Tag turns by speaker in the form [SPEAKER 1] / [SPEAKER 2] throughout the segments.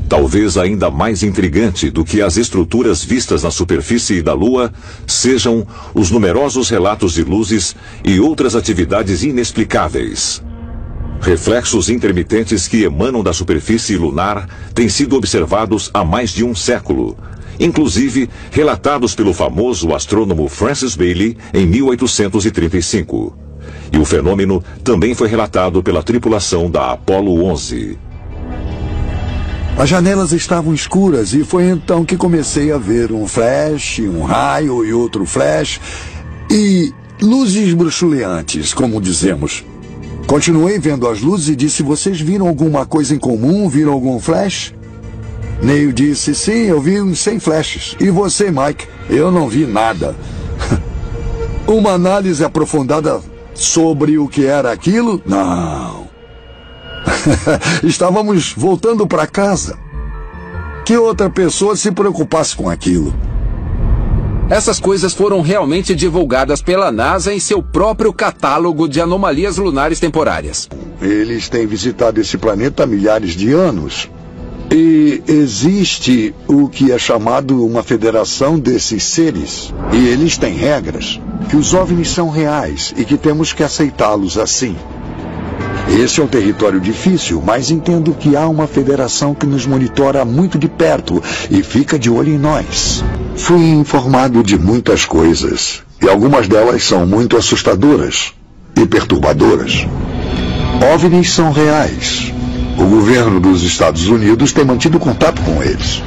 [SPEAKER 1] Talvez ainda mais intrigante do que as estruturas vistas na superfície da Lua sejam os numerosos relatos de luzes e outras atividades inexplicáveis. Reflexos intermitentes que emanam da superfície lunar têm sido observados há mais de um século, inclusive relatados pelo famoso astrônomo Francis Baily em 1835. E o fenômeno também foi relatado pela tripulação da Apollo 11.
[SPEAKER 2] As janelas estavam escuras e foi então que comecei a ver um flash, um raio e outro flash e luzes bruxuleantes, como dizemos. Continuei vendo as luzes e disse: vocês viram alguma coisa em comum? Viram algum flash? Neil disse: sim, eu vi uns 100 flashes. E você, Mike? Eu não vi nada. Uma análise aprofundada sobre o que era aquilo? Não. Estávamos voltando para casa. Que outra pessoa se preocupasse com aquilo?
[SPEAKER 3] Essas coisas foram realmente divulgadas pela NASA em seu próprio catálogo de anomalias lunares temporárias.
[SPEAKER 2] Eles têm visitado esse planeta há milhares de anos. E existe o que é chamado uma federação desses seres. E eles têm regras, que os OVNIs são reais e que temos que aceitá-los assim. Esse é um território difícil, mas entendo que há uma federação que nos monitora muito de perto e fica de olho em nós. Fui informado de muitas coisas, e algumas delas são muito assustadoras e perturbadoras. OVNIs são reais. O governo dos Estados Unidos tem mantido contato com eles.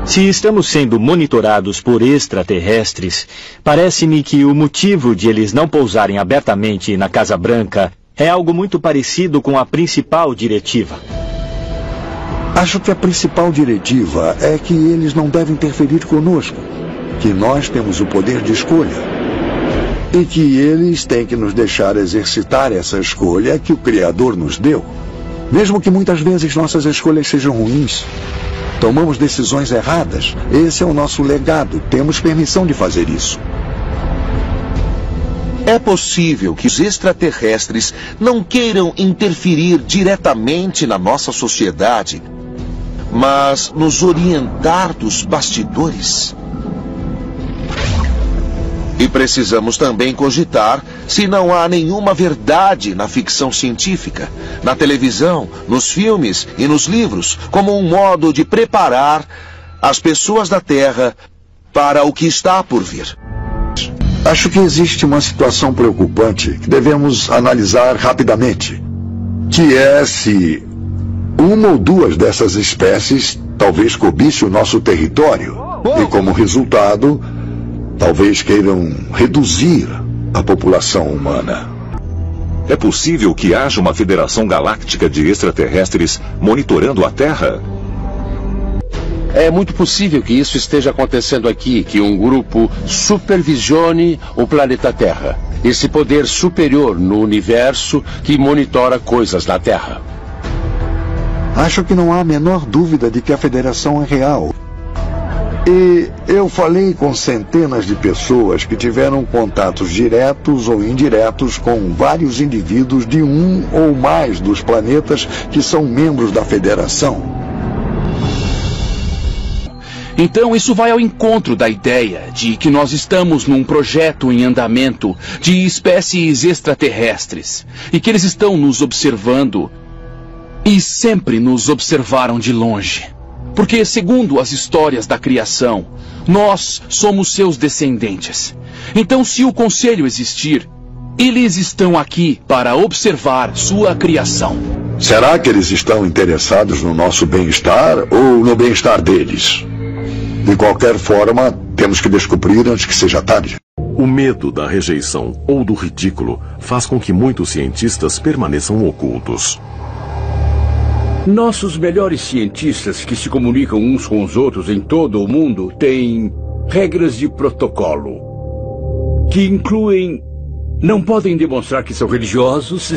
[SPEAKER 4] Se estamos sendo monitorados por extraterrestres, parece-me que o motivo de eles não pousarem abertamente na Casa Branca é algo muito parecido com a principal diretiva.
[SPEAKER 2] Acho que a principal diretiva é que eles não devem interferir conosco, que nós temos o poder de escolha e que eles têm que nos deixar exercitar essa escolha que o Criador nos deu. Mesmo que muitas vezes nossas escolhas sejam ruins, tomamos decisões erradas. Esse é o nosso legado. Temos permissão de fazer isso.
[SPEAKER 5] É possível que os extraterrestres não queiram interferir diretamente na nossa sociedade, mas nos orientar dos bastidores. E precisamos também cogitar se não há nenhuma verdade na ficção científica, na televisão, nos filmes e nos livros, como um modo de preparar as pessoas da Terra para o que está por vir.
[SPEAKER 2] Acho que existe uma situação preocupante que devemos analisar rapidamente, que é se uma ou duas dessas espécies talvez cobice o nosso território e, como resultado, talvez queiram reduzir a população humana.
[SPEAKER 1] É possível que haja uma federação galáctica de extraterrestres monitorando a Terra?
[SPEAKER 6] É muito possível que isso esteja acontecendo aqui, que um grupo supervisione o planeta Terra. Esse poder superior no universo que monitora coisas na Terra.
[SPEAKER 2] Acho que não há a menor dúvida de que a federação é real. E eu falei com centenas de pessoas que tiveram contatos diretos ou indiretos com vários indivíduos de um ou mais dos planetas que são membros da federação.
[SPEAKER 7] Então isso vai ao encontro da ideia de que nós estamos num projeto em andamento de espécies extraterrestres e que eles estão nos observando e sempre nos observaram de longe. Porque, segundo as histórias da criação, nós somos seus descendentes. Então, se o conselho existir, eles estão aqui para observar sua criação.
[SPEAKER 2] Será que eles estão interessados no nosso bem-estar ou no bem-estar deles? De qualquer forma, temos que descobrir antes que seja tarde.
[SPEAKER 8] O medo da rejeição ou do ridículo faz com que muitos cientistas permaneçam ocultos.
[SPEAKER 9] Nossos melhores cientistas que se comunicam uns com os outros em todo o mundo têm regras de protocolo, que incluem: não podem demonstrar que são religiosos,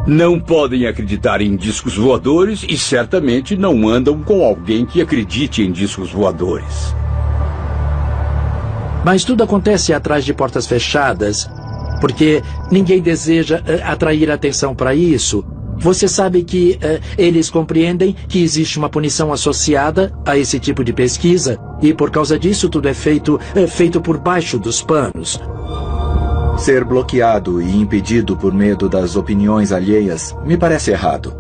[SPEAKER 9] não podem acreditar em discos voadores e certamente não andam com alguém que acredite em discos voadores.
[SPEAKER 10] Mas tudo acontece atrás de portas fechadas, porque ninguém deseja atrair atenção para isso. Você sabe que eles compreendem que existe uma punição associada a esse tipo de pesquisa e por causa disso tudo é feito por baixo dos panos.
[SPEAKER 11] Ser bloqueado e impedido por medo das opiniões alheias me parece errado.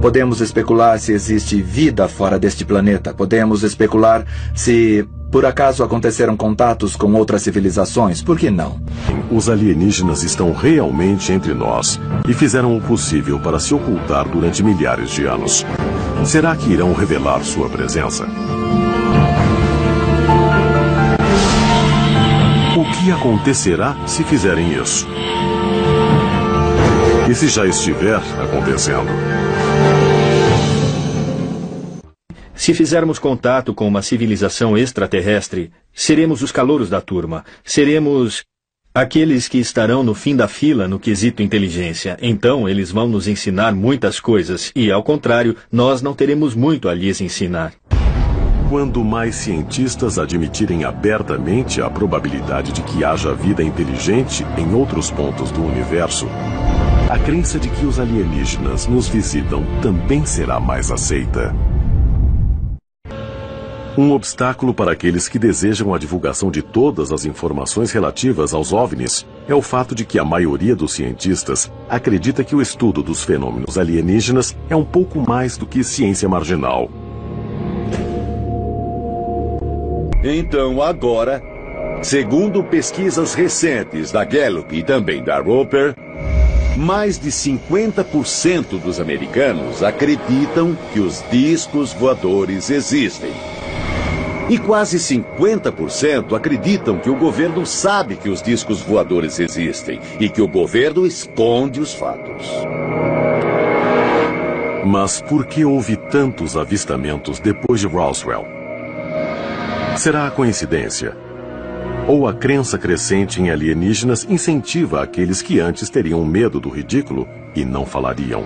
[SPEAKER 11] Podemos especular se existe vida fora deste planeta. Podemos especular se, por acaso, aconteceram contatos com outras civilizações. Por que não?
[SPEAKER 8] Os alienígenas estão realmente entre nós e fizeram o possível para se ocultar durante milhares de anos. Será que irão revelar sua presença? O que acontecerá se fizerem isso? E se já estiver acontecendo?
[SPEAKER 4] Se fizermos contato com uma civilização extraterrestre, seremos os calouros da turma. Seremos aqueles que estarão no fim da fila no quesito inteligência. Então, eles vão nos ensinar muitas coisas e, ao contrário, nós não teremos muito a lhes ensinar.
[SPEAKER 8] Quando mais cientistas admitirem abertamente a probabilidade de que haja vida inteligente em outros pontos do universo, a crença de que os alienígenas nos visitam também será mais aceita. Um obstáculo para aqueles que desejam a divulgação de todas as informações relativas aos OVNIs é o fato de que a maioria dos cientistas acredita que o estudo dos fenômenos alienígenas é um pouco mais do que ciência marginal.
[SPEAKER 12] Então, agora, segundo pesquisas recentes da Gallup e também da Roper, mais de 50% dos americanos acreditam que os discos voadores existem. E quase 50% acreditam que o governo sabe que os discos voadores existem e que o governo esconde os fatos.
[SPEAKER 8] Mas por que houve tantos avistamentos depois de Roswell? Será a coincidência? Ou a crença crescente em alienígenas incentiva aqueles que antes teriam medo do ridículo e não falariam?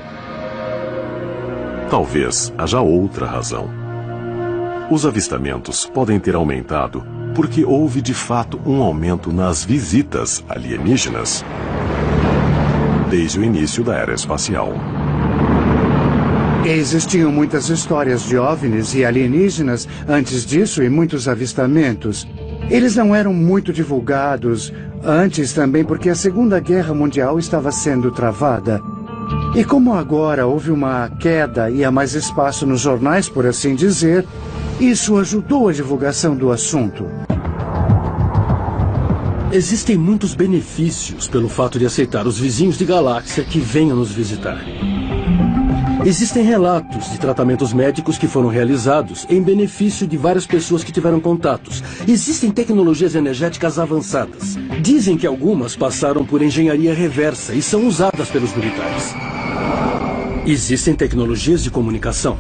[SPEAKER 8] Talvez haja outra razão. Os avistamentos podem ter aumentado porque houve de fato um aumento nas visitas alienígenas desde o início da era espacial.
[SPEAKER 13] Existiam muitas histórias de OVNIs e alienígenas antes disso e muitos avistamentos. Eles não eram muito divulgados antes também porque a Segunda Guerra Mundial estava sendo travada. E como agora houve uma queda e há mais espaço nos jornais, por assim dizer, isso ajudou a divulgação do assunto.
[SPEAKER 10] Existem muitos benefícios pelo fato de aceitar os vizinhos de galáxia que venham nos visitar. Existem relatos de tratamentos médicos que foram realizados em benefício de várias pessoas que tiveram contatos. Existem tecnologias energéticas avançadas. Dizem que algumas passaram por engenharia reversa e são usadas pelos militares. Existem tecnologias de comunicação.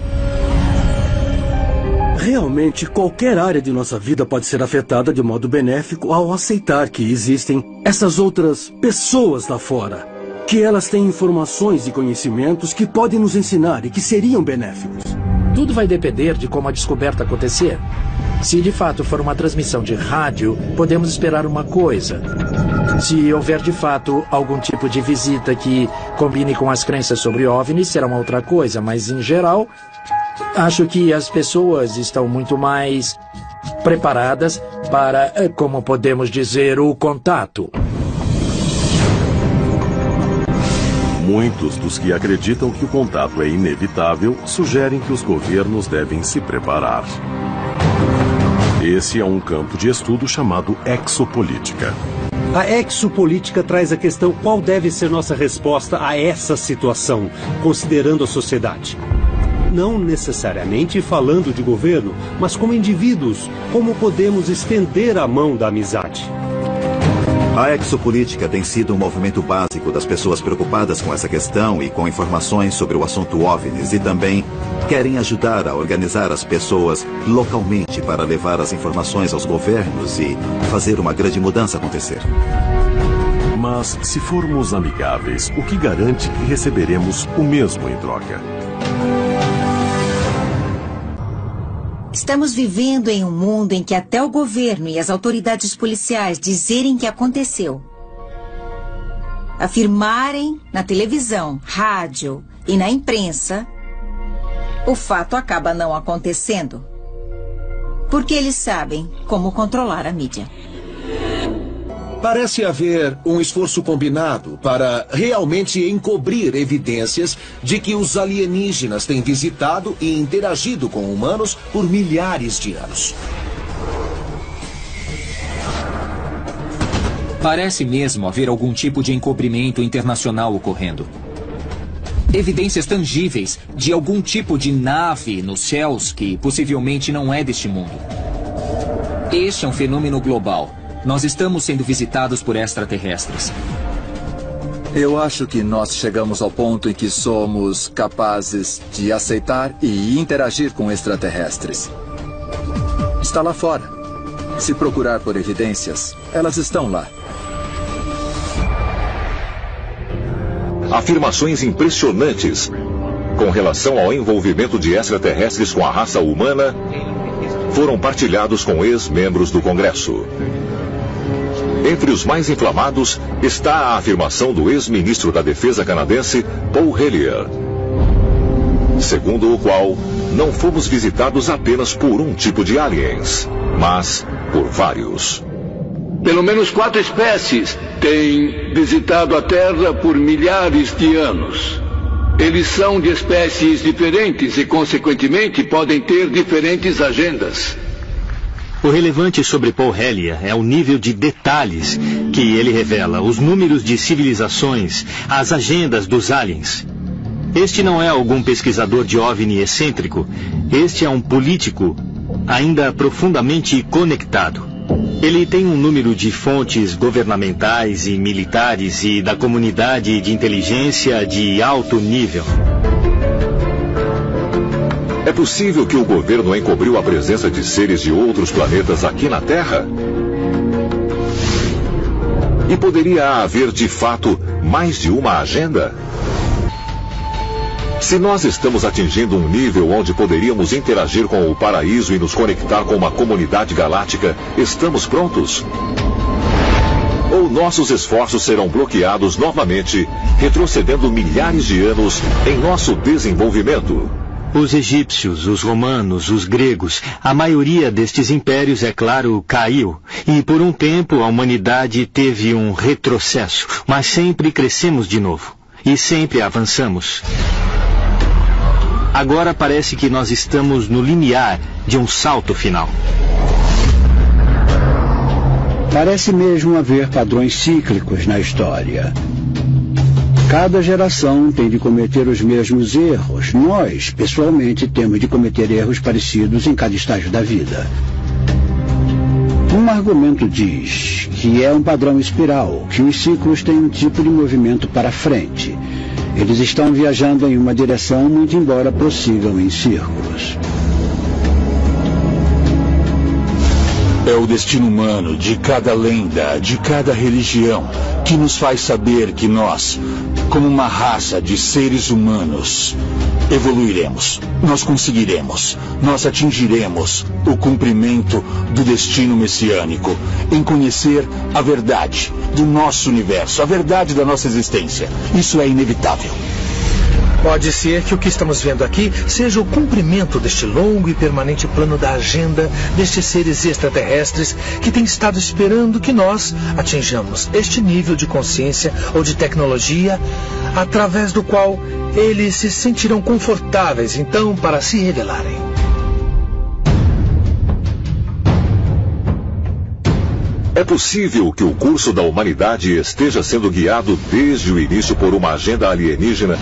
[SPEAKER 10] Realmente, qualquer área de nossa vida pode ser afetada de modo benéfico ao aceitar que existem essas outras pessoas lá fora, que elas têm informações e conhecimentos que podem nos ensinar e que seriam benéficos. Tudo vai depender de como a descoberta acontecer.
[SPEAKER 14] Se de fato for uma transmissão de rádio, podemos esperar uma coisa. Se houver de fato algum tipo de visita que combine com as crenças sobre OVNIs, será uma outra coisa, mas em geral, acho que as pessoas estão muito mais preparadas para, como podemos dizer, o contato.
[SPEAKER 8] Muitos dos que acreditam que o contato é inevitável sugerem que os governos devem se preparar. Esse é um campo de estudo chamado exopolítica.
[SPEAKER 15] A exopolítica traz a questão qual deve ser nossa resposta a essa situação, considerando a sociedade. Não necessariamente falando de governo, mas como indivíduos, como podemos estender a mão da amizade.
[SPEAKER 16] A exopolítica tem sido um movimento básico das pessoas preocupadas com essa questão e com informações sobre o assunto OVNIs e também querem ajudar a organizar as pessoas localmente para levar as informações aos governos e fazer uma grande mudança acontecer.
[SPEAKER 8] Mas se formos amigáveis, o que garante que receberemos o mesmo em troca?
[SPEAKER 17] Estamos vivendo em um mundo em que até o governo e as autoridades policiais dizerem que aconteceu, afirmarem na televisão, rádio e na imprensa, o fato acaba não acontecendo. Porque eles sabem como controlar a mídia.
[SPEAKER 18] Parece haver um esforço combinado para realmente encobrir evidências de que os alienígenas têm visitado e interagido com humanos por milhares de anos.
[SPEAKER 19] Parece mesmo haver algum tipo de encobrimento internacional ocorrendo. Evidências tangíveis de algum tipo de nave nos céus que possivelmente não é deste mundo. Este é um fenômeno global. Nós estamos sendo visitados por extraterrestres.
[SPEAKER 11] Eu acho que nós chegamos ao ponto em que somos capazes de aceitar e interagir com extraterrestres. Está lá fora. Se procurar por evidências, elas estão lá.
[SPEAKER 1] Afirmações impressionantes com relação ao envolvimento de extraterrestres com a raça humana foram partilhados com ex-membros do Congresso. Entre os mais inflamados está a afirmação do ex-ministro da Defesa canadense, Paul Hellyer, segundo o qual não fomos visitados apenas por um tipo de aliens, mas por vários.
[SPEAKER 9] Pelo menos 4 espécies têm visitado a Terra por milhares de anos. Eles são de espécies diferentes e, consequentemente, podem ter diferentes agendas.
[SPEAKER 4] O relevante sobre Paul Hellyer é o nível de detalhes que ele revela, os números de civilizações, as agendas dos aliens. Este não é algum pesquisador de OVNI excêntrico, este é um político ainda profundamente conectado. Ele tem um número de fontes governamentais e militares e da comunidade de inteligência de alto nível.
[SPEAKER 1] É possível que o governo encobriu a presença de seres de outros planetas aqui na Terra? E poderia haver, de fato, mais de uma agenda? Se nós estamos atingindo um nível onde poderíamos interagir com o paraíso e nos conectar com uma comunidade galáctica, estamos prontos? Ou nossos esforços serão bloqueados novamente, retrocedendo milhares de anos em nosso desenvolvimento?
[SPEAKER 4] Os egípcios, os romanos, os gregos, a maioria destes impérios, é claro, caiu. E por um tempo a humanidade teve um retrocesso, mas sempre crescemos de novo. E sempre avançamos. Agora parece que nós estamos no limiar de um salto final.
[SPEAKER 20] Parece mesmo haver padrões cíclicos na história. Cada geração tem de cometer os mesmos erros. Nós, pessoalmente, temos de cometer erros parecidos em cada estágio da vida. Um argumento diz que é um padrão espiral, que os ciclos têm um tipo de movimento para frente. Eles estão viajando em uma direção, muito embora prossigam em círculos.
[SPEAKER 21] É o destino humano de cada lenda, de cada religião, que nos faz saber que nós, como uma raça de seres humanos, evoluiremos, nós conseguiremos, nós atingiremos o cumprimento do destino messiânico, em conhecer a verdade do nosso universo, a verdade da nossa existência. Isso é inevitável.
[SPEAKER 22] Pode ser que o que estamos vendo aqui seja o cumprimento deste longo e permanente plano da agenda destes seres extraterrestres que têm estado esperando que nós atinjamos este nível de consciência ou de tecnologia através do qual eles se sentirão confortáveis, então, para se revelarem.
[SPEAKER 1] É possível que o curso da humanidade esteja sendo guiado desde o início por uma agenda alienígena?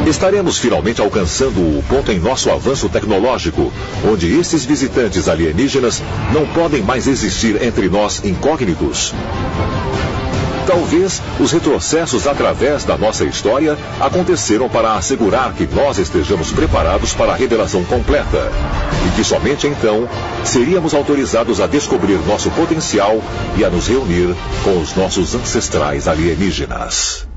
[SPEAKER 1] Estaremos finalmente alcançando o ponto em nosso avanço tecnológico, onde esses visitantes alienígenas não podem mais existir entre nós incógnitos. Talvez os retrocessos através da nossa história aconteceram para assegurar que nós estejamos preparados para a revelação completa, e que somente então seríamos autorizados a descobrir nosso potencial e a nos reunir com os nossos ancestrais alienígenas.